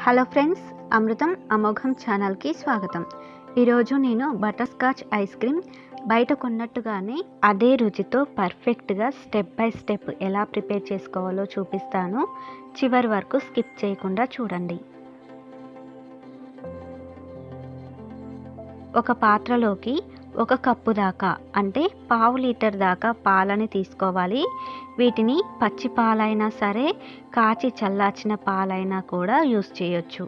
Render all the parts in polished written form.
Hello friends, అమృతం అమోఘం ఛానల్కి స్వాగతం. ఈరోజు నేను బటర్ స్కాచ్ ఐస్ క్రీమ్ బయట కొన్నట్టుగానే అదే రుచితో పర్ఫెక్ట్గా స్టెప్ బై స్టెప్ ఎలా ప్రిపేర్ చేసుకోవాలో చూపిస్తాను. చివరి వరకు స్కిప్ చేయకుండా చూడండి. ఒక పాత్రలోకి 1 కప్పు దాకా అంటే పావు లీటర్ దాకా పాలని తీసుకోవాలి. వీటిని పచ్చి పాలైనా సరే, కాచి చల్లార్చిన పాలైనా కూడా యూస్ చేయొచ్చు.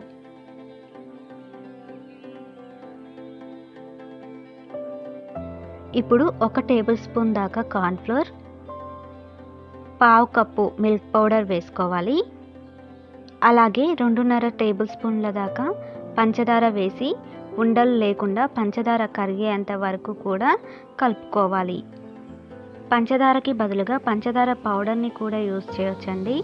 ఇప్పుడు 1 టేబుల్ స్పూన్ దాకా కార్న్ఫ్లోర్, పావు కప్పు మిల్క్ పౌడర్ వేసుకోవాలి. అలాగే 2.5 టేబుల్ స్పూన్ల దాకా పంచదార వేసి ఉండలు లేకుండా పంచదార కరిగేంత వరకు కూడా కలుపుకోవాలి. పంచదారకి బదులుగా పంచదార పౌడర్ని కూడా యూజ్ చేయొచ్చండి.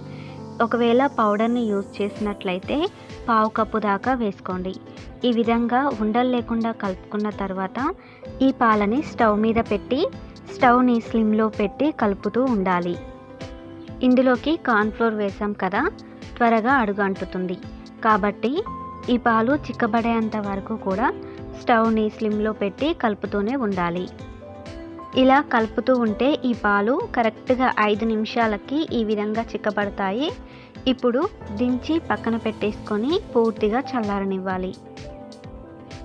ఒకవేళ పౌడర్ని యూజ్ చేసినట్లయితే పావు కప్పు దాకా వేసుకోండి. ఈ విధంగా ఉండలు లేకుండా కలుపుకున్న తర్వాత ఈ పాలని స్టవ్ మీద పెట్టి స్టవ్ని స్లిమ్లో పెట్టి కలుపుతూ ఉండాలి. ఇందులోకి కార్న్ఫ్లోర్ వేసాం కదా, త్వరగా అడుగు అంటుతుంది. కాబట్టి ఈ పాలు చిక్కబడేంత వరకు కూడా స్టవ్ని స్లిమ్లో పెట్టి కలుపుతూనే ఉండాలి. ఇలా కలుపుతూ ఉంటే ఈ పాలు కరెక్ట్గా 5 నిమిషాలకి ఈ విధంగా చిక్కబడతాయి. ఇప్పుడు దించి పక్కన పెట్టేసుకొని పూర్తిగా చల్లారనివ్వాలి.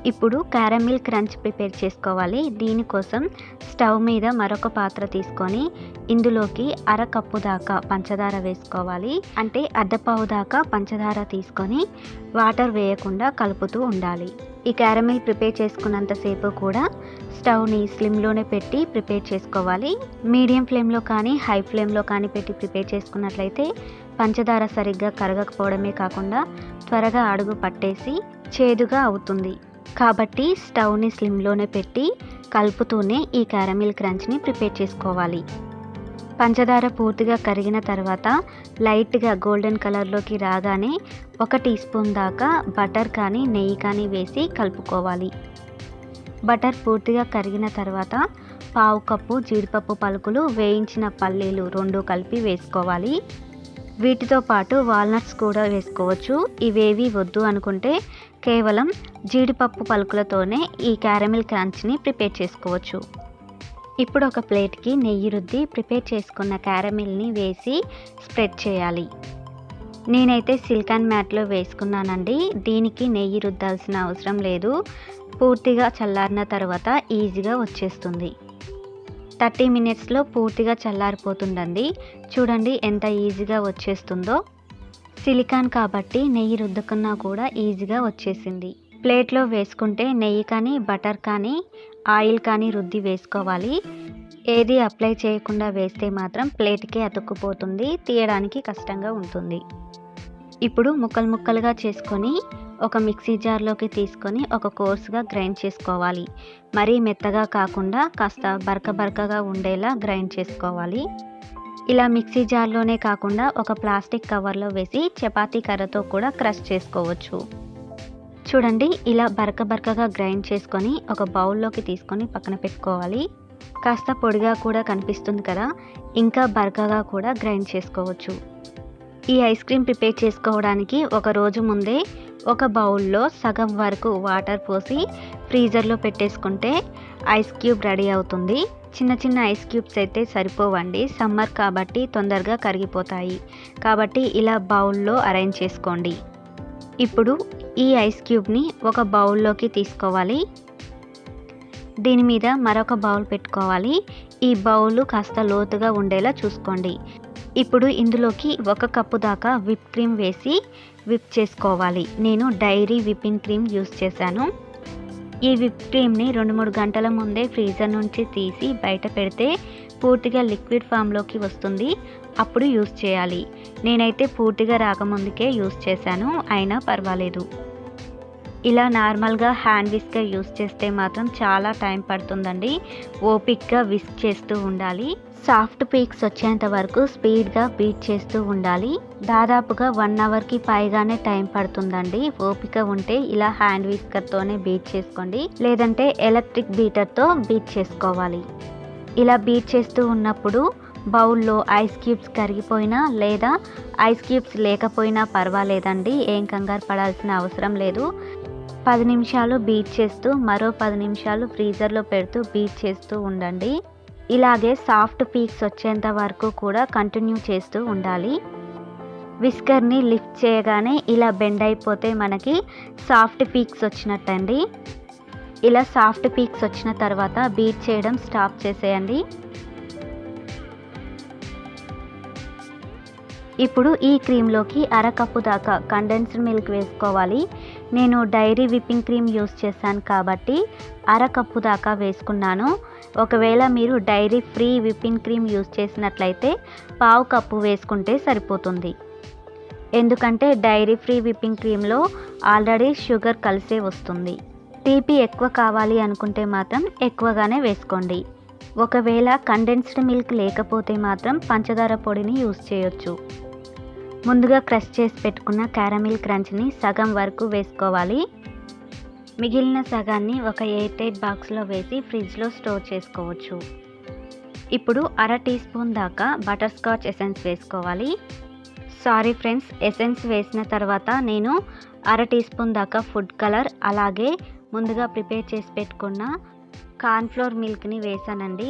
ఇప్పుడు క్యారమిల్ క్రంచ్ ప్రిపేర్ చేసుకోవాలి. దీనికోసం స్టవ్ మీద మరొక పాత్ర తీసుకొని ఇందులోకి 1/2 కప్పు దాకా పంచదార వేసుకోవాలి. అంటే అర్ధపావు దాకా పంచదార తీసుకొని వాటర్ వేయకుండా కలుపుతూ ఉండాలి. ఈ క్యారమిల్ ప్రిపేర్ చేసుకున్నంతసేపు కూడా స్టవ్ని స్లిమ్లోనే పెట్టి ప్రిపేర్ చేసుకోవాలి. మీడియం ఫ్లేమ్లో కానీ హై ఫ్లేమ్లో కానీ పెట్టి ప్రిపేర్ చేసుకున్నట్లయితే పంచదార సరిగ్గా కరగకపోవడమే కాకుండా త్వరగా అడుగు పట్టేసి చేదుగా అవుతుంది. కాబట్టి స్టవ్ని స్లిమ్లోనే పెట్టి కలుపుతూనే ఈ క్యారమిల్ క్రంచ్ని ప్రిపేర్ చేసుకోవాలి. పంచదార పూర్తిగా కరిగిన తర్వాత లైట్గా గోల్డెన్ కలర్లోకి రాగానే 1 టీ స్పూన్ దాకా బటర్ కానీ నెయ్యి కానీ వేసి కలుపుకోవాలి. బటర్ పూర్తిగా కరిగిన తర్వాత పావు కప్పు జీడిపప్పు పలుకులు, వేయించిన పల్లీలు 2 కలిపి వేసుకోవాలి. వీటితో పాటు వాల్నట్స్ కూడా వేసుకోవచ్చు. ఇవేవి వద్దు అనుకుంటే కేవలం జీడిపప్పు పలుకులతోనే ఈ క్యారమిల్ క్రంచ్ని ప్రిపేర్ చేసుకోవచ్చు. ఇప్పుడు ఒక ప్లేట్కి నెయ్యి రుద్ది ప్రిపేర్ చేసుకున్న క్యారమిల్ని వేసి స్ప్రెడ్ చేయాలి. నేనైతే సిలికాన్ మ్యాట్లో వేసుకున్నానండి. దీనికి నెయ్యి రుద్దాల్సిన అవసరం లేదు. పూర్తిగా చల్లారిన తర్వాత ఈజీగా వచ్చేస్తుంది. 30 మినిట్స్లో పూర్తిగా చల్లారిపోతుందండి. చూడండి ఎంత ఈజీగా వచ్చేస్తుందో. సిలికాన్ కాబట్టి నెయ్యి రుద్దుకున్నా కూడా ఈజీగా వచ్చేసింది. ప్లేట్లో వేసుకుంటే నెయ్యి కానీ బటర్ కానీ ఆయిల్ కానీ రుద్ది వేసుకోవాలి. ఏది అప్లై చేయకుండా వేస్తే మాత్రం ప్లేట్కే అతుక్కుపోతుంది, తీయడానికి కష్టంగా ఉంటుంది. ఇప్పుడు ముక్కలు ముక్కలుగా చేసుకొని ఒక మిక్సీ జార్లోకి తీసుకొని ఒక కోర్సుగా గ్రైండ్ చేసుకోవాలి. మరీ మెత్తగా కాకుండా కాస్త బరకగా ఉండేలా గ్రైండ్ చేసుకోవాలి. ఇలా మిక్సీ జార్లోనే కాకుండా ఒక ప్లాస్టిక్ కవర్లో వేసి చపాతీ కర్రతో కూడా క్రష్ చేసుకోవచ్చు. చూడండి, ఇలా బరకగా గ్రైండ్ చేసుకొని ఒక బౌల్లోకి తీసుకొని పక్కన పెట్టుకోవాలి. కాస్త పొడిగా కూడా కనిపిస్తుంది కదా, ఇంకా బరకగా కూడా గ్రైండ్ చేసుకోవచ్చు. ఈ ఐస్ క్రీమ్ ప్రిపేర్ చేసుకోవడానికి ఒక రోజు ముందే ఒక బౌల్లో సగం వరకు వాటర్ పోసి ఫ్రీజర్లో పెట్టేసుకుంటే ఐస్ క్యూబ్ రెడీ అవుతుంది. చిన్న ఐస్ క్యూబ్స్ అయితే సరిపోవండి, సమ్మర్ కాబట్టి తొందరగా కరిగిపోతాయి. కాబట్టి ఇలా బౌల్లో అరేంజ్ చేసుకోండి. ఇప్పుడు ఈ ఐస్ క్యూబ్ని ఒక బౌల్లోకి తీసుకోవాలి. దీని మీద మరొక బౌల్ పెట్టుకోవాలి. ఈ బౌల్ కాస్త లోతుగా ఉండేలా చూసుకోండి. ఇప్పుడు ఇందులోకి 1 కప్పు దాకా విప్ క్రీమ్ వేసి విప్ చేసుకోవాలి. నేను డైరీ విప్పింగ్ క్రీమ్ యూస్ చేశాను. ఈ విప్ క్రీమ్ని 2-3 గంటల ముందే ఫ్రీజర్ నుంచి తీసి బయట పెడితే పూర్తిగా లిక్విడ్ ఫామ్లోకి వస్తుంది. అప్పుడు యూస్ చేయాలి. నేనైతే పూర్తిగా రాకముందుకే యూస్ చేశాను, అయినా పర్వాలేదు. ఇలా నార్మల్గా హ్యాండ్ విస్కర్ యూస్ చేస్తే మాత్రం చాలా టైం పడుతుందండి. ఓపిక్గా విస్క్ చేస్తూ ఉండాలి. సాఫ్ట్ పీక్స్ వచ్చేంత వరకు స్పీడ్గా బీట్ చేస్తూ ఉండాలి. దాదాపుగా 1 అవర్కి పైగానే టైం పడుతుందండి. ఓపిక ఉంటే ఇలా హ్యాండ్ విస్కర్తోనే బీట్ చేసుకోండి, లేదంటే ఎలక్ట్రిక్ బీటర్తో బీట్ చేసుకోవాలి. ఇలా బీట్ చేస్తూ ఉన్నప్పుడు బౌల్లో ఐస్ క్యూబ్స్ కరిగిపోయినా లేదా ఐస్ క్యూబ్స్ లేకపోయినా పర్వాలేదండి, ఏం కంగారు పడాల్సిన అవసరం లేదు. 10 నిమిషాలు బీట్ చేస్తూ మరో 10 నిమిషాలు ఫ్రీజర్లో పెడుతూ బీట్ చేస్తూ ఉండండి. ఇలాగే సాఫ్ట్ పీక్స్ వచ్చేంత వరకు కూడా కంటిన్యూ చేస్తూ ఉండాలి. విస్కర్ని లిఫ్ట్ చేయగానే ఇలా బెండ్ అయిపోతే మనకి సాఫ్ట్ పీక్స్ వచ్చినట్టండి. ఇలా సాఫ్ట్ పీక్స్ వచ్చిన తర్వాత బీట్ చేయడం స్టాప్ చేసేయండి. ఇప్పుడు ఈ క్రీమ్లోకి అరకప్పు దాకా కండెన్స్డ్ మిల్క్ వేసుకోవాలి. నేను డైరీ విప్పింగ్ క్రీమ్ యూస్ చేశాను కాబట్టి అరకప్పు దాకా వేసుకున్నాను. ఒకవేళ మీరు dairy free whipping cream use చేసినట్లయితే పావు కప్పు వేసుకుంటే సరిపోతుంది. ఎందుకంటే డైరీ ఫ్రీ విప్పింగ్ క్రీమ్లో ఆల్రెడీ షుగర్ కలిసే వస్తుంది. తీపి ఎక్కువ కావాలి అనుకుంటే మాత్రం ఎక్కువగానే వేసుకోండి. ఒకవేళ కండెన్స్డ్ మిల్క్ లేకపోతే మాత్రం పంచదార పొడిని యూస్ చేయొచ్చు. ముందుగా క్రష్ చేసి పెట్టుకున్న క్యారమిల్ క్రంచ్ని సగం వరకు వేసుకోవాలి. మిగిలిన సగాన్ని ఒక ఎయిర్ టైట్ బాక్స్లో వేసి ఫ్రిడ్జ్లో స్టోర్ చేసుకోవచ్చు. ఇప్పుడు అర టీ స్పూన్ దాకా బటర్ స్కాచ్ ఎసెన్స్ వేసుకోవాలి. సారీ ఫ్రెండ్స్, ఎసెన్స్ వేసిన తర్వాత నేను అర టీ స్పూన్ దాకా ఫుడ్ కలర్ అలాగే ముందుగా ప్రిపేర్ చేసి పెట్టుకున్న కార్న్ఫ్లోర్ మిల్క్ని వేసానండి.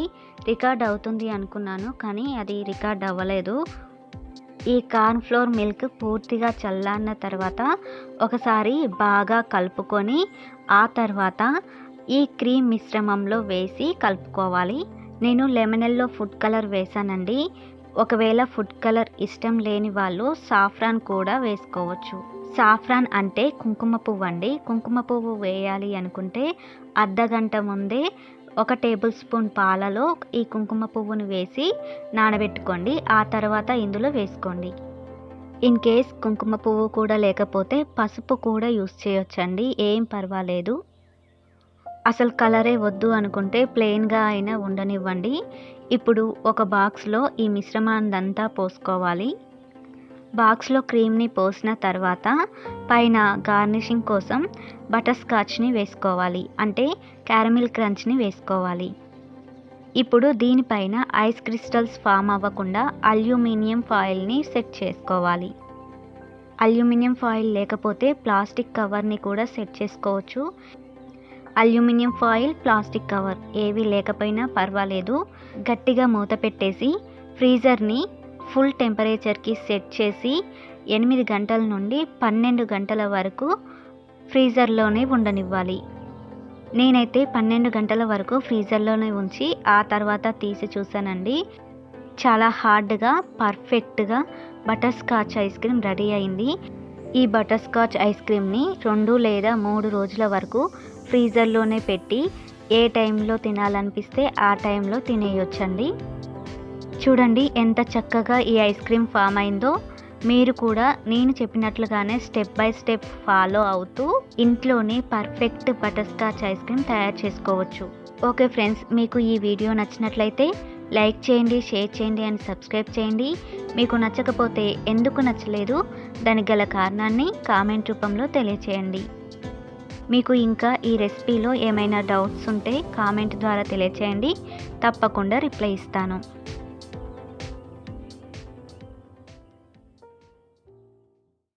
రికార్డ్ అవుతుంది అనుకున్నాను కానీ అది రికార్డ్ అవ్వలేదు. ఈ కార్న్ఫ్లోర్ మిల్క్ పూర్తిగా చల్లారిన తర్వాత ఒకసారి బాగా కలుపుకొని ఆ తర్వాత ఈ క్రీమ్ మిశ్రమంలో వేసి కలుపుకోవాలి. నేను లెమన్ ఎల్లో ఫుడ్ కలర్ వేసానండి. ఒకవేళ ఫుడ్ కలర్ ఇష్టం లేని వాళ్ళు సాఫ్రాన్ కూడా వేసుకోవచ్చు. సాఫ్రాన్ అంటే కుంకుమ పువ్వు అండి. కుంకుమ పువ్వు వేయాలి అనుకుంటే అర్ధగంట ముందే 1 టేబుల్ స్పూన్ పాలలో ఈ కుంకుమ పువ్వును వేసి నానబెట్టుకోండి. ఆ తర్వాత ఇందులో వేసుకోండి. ఇన్ కేస్ కుంకుమ పువ్వు కూడా లేకపోతే పసుపు కూడా యూస్ చేయొచ్చండి, ఏం పర్వాలేదు. అసలు కలరే వద్దు అనుకుంటే ప్లెయిన్గా అయినా ఉండనివ్వండి. ఇప్పుడు ఒక బాక్స్లో ఈ మిశ్రమాన్నంతా పోసుకోవాలి. బాక్స్లో క్రీమ్ని పోసిన తర్వాత పైన గార్నిషింగ్ కోసం బటర్ స్కాచ్ని వేసుకోవాలి, అంటే క్యారమిల్ క్రంచ్ని వేసుకోవాలి. ఇప్పుడు దీనిపైన ఐస్ క్రిస్టల్స్ ఫామ్ అవ్వకుండా అల్యూమినియం ఫాయిల్ని సెట్ చేసుకోవాలి. అల్యూమినియం ఫాయిల్ లేకపోతే ప్లాస్టిక్ కవర్ని కూడా సెట్ చేసుకోవచ్చు. అల్యూమినియం ఫాయిల్, ప్లాస్టిక్ కవర్ ఏవి లేకపోయినా పర్వాలేదు. గట్టిగా మూత పెట్టేసి ఫ్రీజర్ని ఫుల్ టెంపరేచర్కి సెట్ చేసి 8 గంటల నుండి 12 గంటల వరకు ఫ్రీజర్లోనే ఉండనివ్వాలి. నేనైతే 12 గంటల వరకు ఫ్రీజర్లోనే ఉంచి ఆ తర్వాత తీసి చూసానండి. చాలా హార్డ్గా పర్ఫెక్ట్గా butter scotch ice cream ready అయింది. ఈ బటర్ స్కాచ్ ఐస్ క్రీమ్ని 2 లేదా 3 రోజుల వరకు ఫ్రీజర్లోనే పెట్టి ఏ టైంలో తినాలనిపిస్తే ఆ టైంలో తినేయొచ్చండి. చూడండి ఎంత చక్కగా ఈ ఐస్ క్రీమ్ ఫామ్ అయిందో. మీరు కూడా నేను చెప్పినట్లుగానే స్టెప్ బై స్టెప్ ఫాలో అవుతూ ఇంట్లోనే perfect butter scotch ice cream తయారు చేసుకోవచ్చు. ఓకే ఫ్రెండ్స్, మీకు ఈ వీడియో నచ్చినట్లయితే లైక్ చేయండి, షేర్ చేయండి అండ్ సబ్స్క్రైబ్ చేయండి. మీకు నచ్చకపోతే ఎందుకు నచ్చలేదు దానికి గల కారణాన్ని కామెంట్ రూపంలో తెలియచేయండి. మీకు ఇంకా ఈ రెసిపీలో ఏమైనా డౌట్స్ ఉంటే కామెంట్ ద్వారా తెలియచేయండి, తప్పకుండా రిప్లై ఇస్తాను.